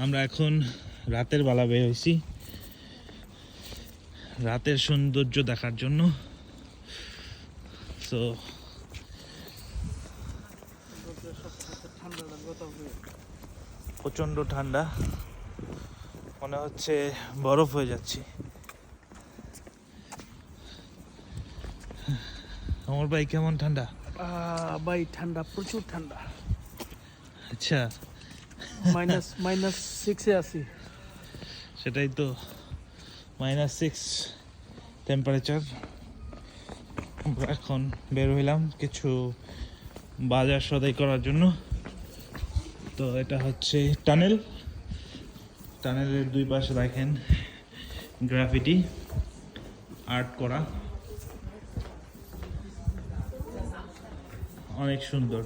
আমরা এখন রাতের বেলা বের হয়েছি রাতের সৌন্দর্য দেখার জন্য। সো প্রচণ্ড ঠান্ডা, মনে হচ্ছে বরফ হয়ে যাচ্ছি। আমার ভাই কেমন ঠান্ডা? ভাই ঠান্ডা, প্রচুর ঠান্ডা। আচ্ছা, -6-এ আছি। সেটাই তো, -6 টেম্পারেচার। আমরা এখন বের হইলাম কিছু বাজার সদাই করার জন্য। তো এটা হচ্ছে টানেলের দুই পাশে দেখেন গ্রাফিটি আর্ট করা, অনেক সুন্দর।